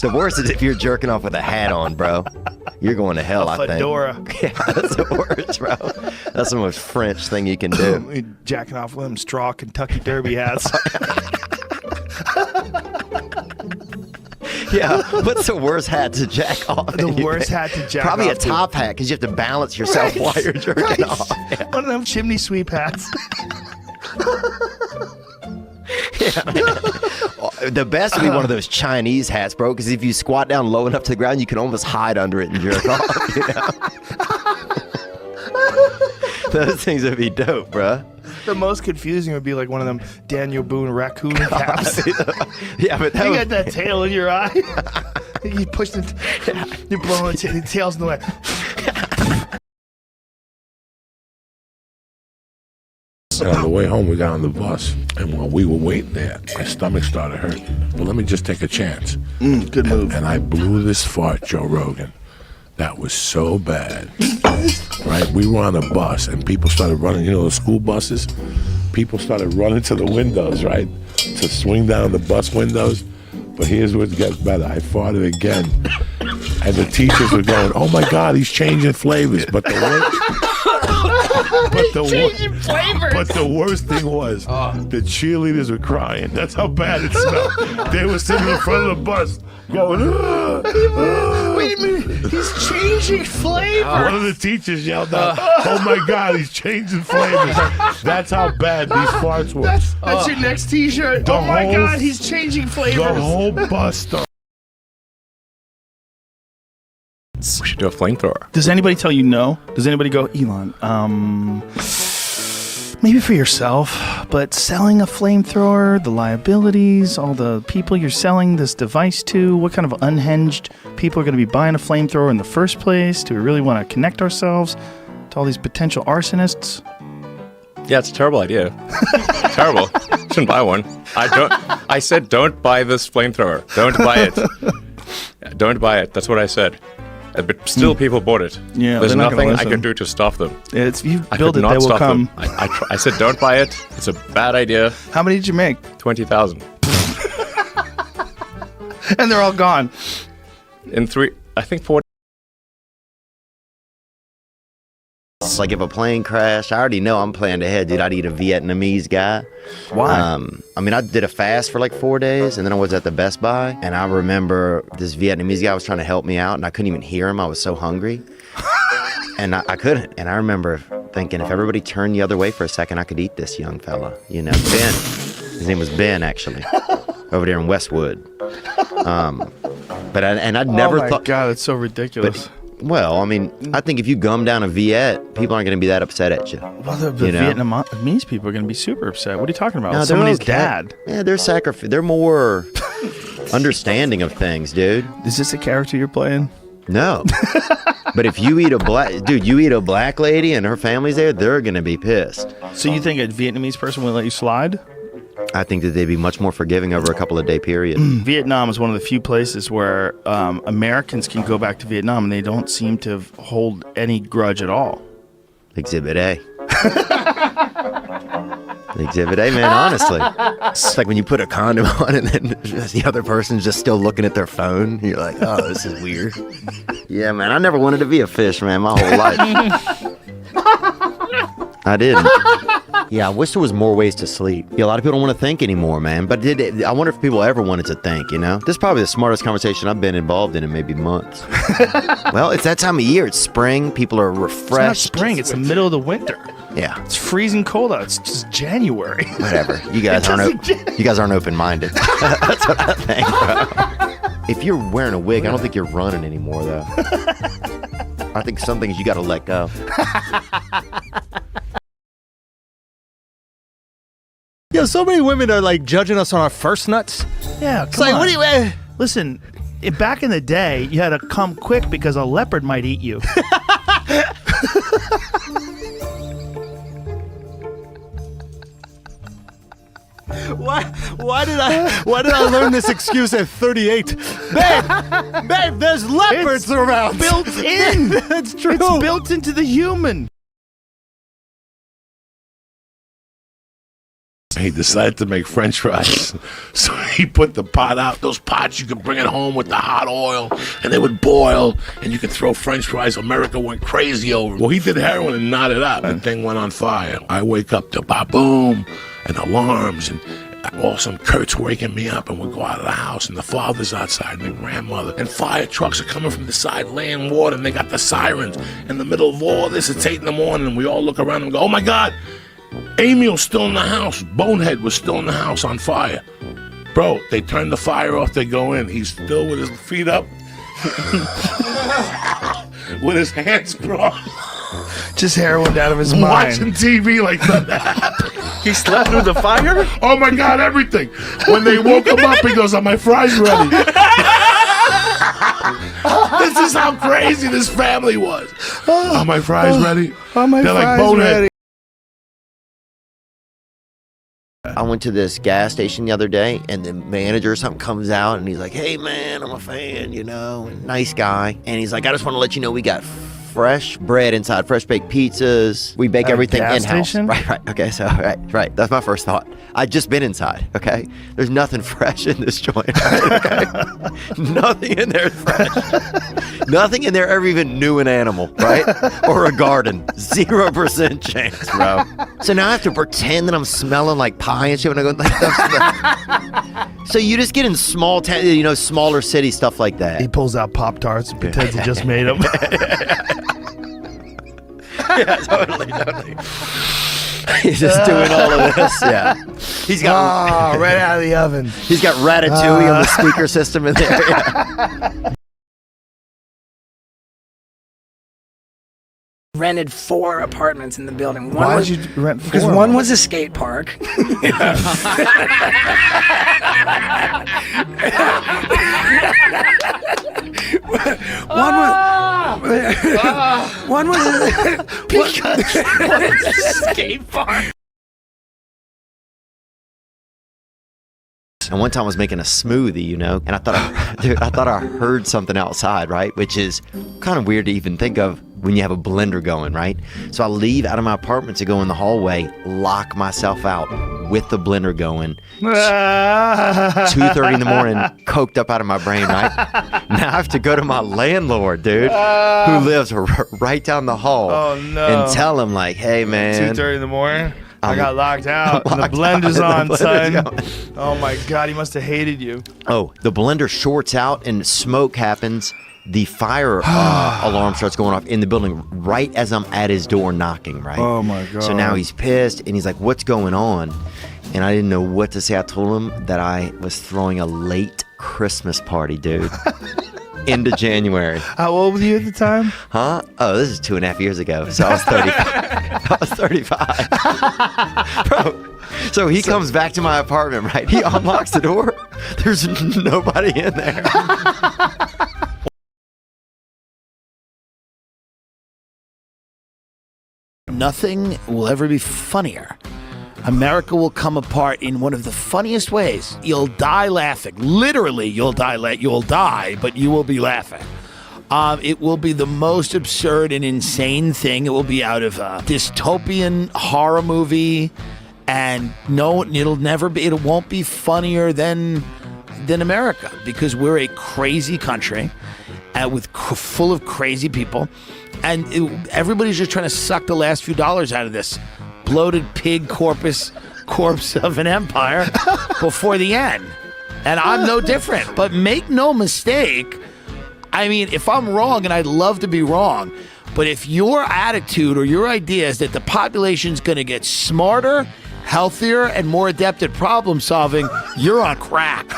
The worst is if you're jerking off with a hat on, bro. You're going to hell, I think. Fedora. Yeah, that's the worst, bro. That's the most French thing you can do. Jacking off with them straw Kentucky Derby hats. Yeah, what's the worst hat to jack off? The worst hat to jack Probably off. a top hat, because you have to balance yourself while you're jerking off. Yeah. One of them chimney sweep hats. The best would be one of those Chinese hats, bro, because if you squat down low enough to the ground, you can almost hide under it and jerk off, you know? Those things would be dope, bro. The most confusing would be like one of them Daniel Boone raccoon caps. Yeah, but that You would... got that tail in your eye. You push you're blowing the tail's in the way. And on the way home, we got on the bus, and while we were waiting there, my stomach started hurting. Well, let me just take a chance. Good move. And I blew this fart, Joe Rogan. That was so bad. Right? We were on a bus, and people started running. You know, the school buses? People started running to the windows, right? To swing down the bus windows. But here's what gets better. I farted again. And the teachers were going, oh my God, he's changing flavors. But the worst thing was the cheerleaders were crying. That's how bad it smelled. They were sitting in front of the bus going, Wait a minute, he's changing flavor. One of the teachers yelled out, oh my God, he's changing flavors. That's how bad these farts were. That's your next t-shirt. Oh my God, he's changing flavors. The whole bus started. We should do a flamethrower. Does anybody tell you no? Does anybody go, Elon, maybe for yourself, but selling a flamethrower, the liabilities, all the people you're selling this device to, what kind of unhinged people are going to be buying a flamethrower in the first place? Do we really want to connect ourselves to all these potential arsonists? Yeah, it's a terrible idea. Terrible. Shouldn't buy one. I said don't buy this flamethrower. Don't buy it. Don't buy it. That's what I said. But still, people bought it. Yeah, there's they're not gonna nothing I listen. can do to stop them. If you I build could it, not they will stop come. them. I said don't buy it. It's a bad idea. How many did you make? 20,000 And they're all gone. in 4. It's like if a plane crashed, I already know I'm planning ahead, dude. I'd eat a Vietnamese guy. Why? I mean, I did a fast for like 4 days, and then I was at the Best Buy, and I remember this Vietnamese guy was trying to help me out, and I couldn't even hear him. I was so hungry, and I couldn't. And I remember thinking, if everybody turned the other way for a second, I could eat this young fella. You know, Ben. His name was Ben, actually, over there in Westwood. But I'd never thought. Oh my God, that's so ridiculous. Well, I mean, I think if you gum down a Viet, people aren't going to be that upset at you. Well, the Vietnamese people are going to be super upset. What are you talking about? No, they're Somebody's okay. dad. Yeah, they're more understanding of things, dude. Is this a character you're playing? No. But if you eat a black lady and her family's there, they're going to be pissed. So you think a Vietnamese person will let you slide? I think that they'd be much more forgiving over a couple of day period. Vietnam is one of the few places where Americans can go back to Vietnam and they don't seem to hold any grudge at all. Exhibit A. Exhibit A, man, honestly. It's like when you put a condom on and then the other person's just still looking at their phone. You're like, oh, this is weird. Yeah, man, I never wanted to be a fish, man, my whole life. I didn't. Yeah, I wish there was more ways to sleep. Yeah, a lot of people don't want to think anymore, man. But I wonder if people ever wanted to think, you know? This is probably the smartest conversation I've been involved in maybe months. Well, it's that time of year. It's spring. People are refreshed. It's not spring. It's the middle of the winter. Yeah. It's freezing cold out. It's just January. Whatever. You guys aren't open-minded. That's what I think, bro. If you're wearing a wig, I don't think you're running anymore, though. I think some things you got to let go. Yo, so many women are like judging us on our first nuts. Yeah, It's come like, on. what do you? Listen, back in the day, you had to come quick because a leopard might eat you. Why did I learn this excuse at 38? Babe, there's leopards around. Built in. That's true. It's built into the human. He decided to make French fries. So he put the pot out. Those pots, you could bring it home with the hot oil, and they would boil, and you could throw French fries. America went crazy over. Well, he did heroin and knotted up. The thing went on fire. I wake up to ba-boom, and alarms, and all some Kurt's waking me up, and we go out of the house, and the father's outside, and the grandmother, and fire trucks are coming from the side laying water, and they got the sirens. In the middle of all this, it's 8 in the morning, and we all look around and go, oh my God, Emil's still in the house. Bonehead was still in the house on fire. Bro, they turn the fire off, they go in. He's still with his feet up, with his hands crossed. Just heroin out of his mind. Watching TV like that. He slept through the fire? Oh my God, everything. When they woke him up, he goes, are my fries ready? This is how crazy this family was. Are my fries ready? Are my They're like fries Bonehead. ready? I went to this gas station the other day, and the manager or something comes out, and he's like, hey, man, I'm a fan, you know, and nice guy. And he's like, I just want to let you know we got fresh bread inside, fresh baked pizzas. We bake At a everything gas in-house. station? Right. Okay, so, right. That's my first thought. I'd just been inside, okay? There's nothing fresh in this joint, okay? Nothing in there is fresh. Nothing in there ever even knew an animal, right? Or a garden. 0% chance, bro. So now I have to pretend that I'm smelling like pie and shit when I go. So you just get in small town, you know, smaller city stuff like that. He pulls out Pop-Tarts and pretends he just made them. Yeah, totally. He's just doing all of this. Yeah, he's got right out of the oven. He's got Ratatouille on the speaker system in there. Yeah. Rented 4 apartments in the building. Why did you rent 4? Because one was a skate park. One was a skate park. And one time I was making a smoothie, you know, and I thought I heard something outside, right? Which is kind of weird to even think of when you have a blender going, right? So I leave out of my apartment to go in the hallway, lock myself out with the blender going. 2:30 in the morning, coked up out of my brain, right? Now I have to go to my landlord, dude, who lives right down the hall. Oh, no. And tell him like, hey, man. 2:30 in the morning? I I'm got locked out. And the locked blender's out, on, the son. blender's going. Oh my God, he must have hated you. Oh, the blender shorts out and smoke happens. The fire alarm starts going off in the building right as I'm at his door knocking, right? Oh my God. So now he's pissed and he's like, what's going on? And I didn't know what to say. I told him that I was throwing a late Christmas party, dude. Into January. How old were you at the time? Huh? Oh, this is 2.5 years ago. So I was 35. I was 35. Bro. So he comes back to my apartment, right? He unlocks the door. There's nobody in there. Nothing will ever be funnier. America will come apart in one of the funniest ways. You'll die laughing. Literally, you'll die, but you will be laughing. It will be the most absurd and insane thing. It will be out of a dystopian horror movie, and no, it won't be funnier than America, because we're a crazy country, full of crazy people, and everybody's just trying to suck the last few dollars out of this bloated pig corpse of an empire before the end. And I'm no different. But make no mistake, I mean, if I'm wrong, and I'd love to be wrong, but if your attitude or your idea is that the population's going to get smarter, healthier, and more adept at problem solving, you're on crack.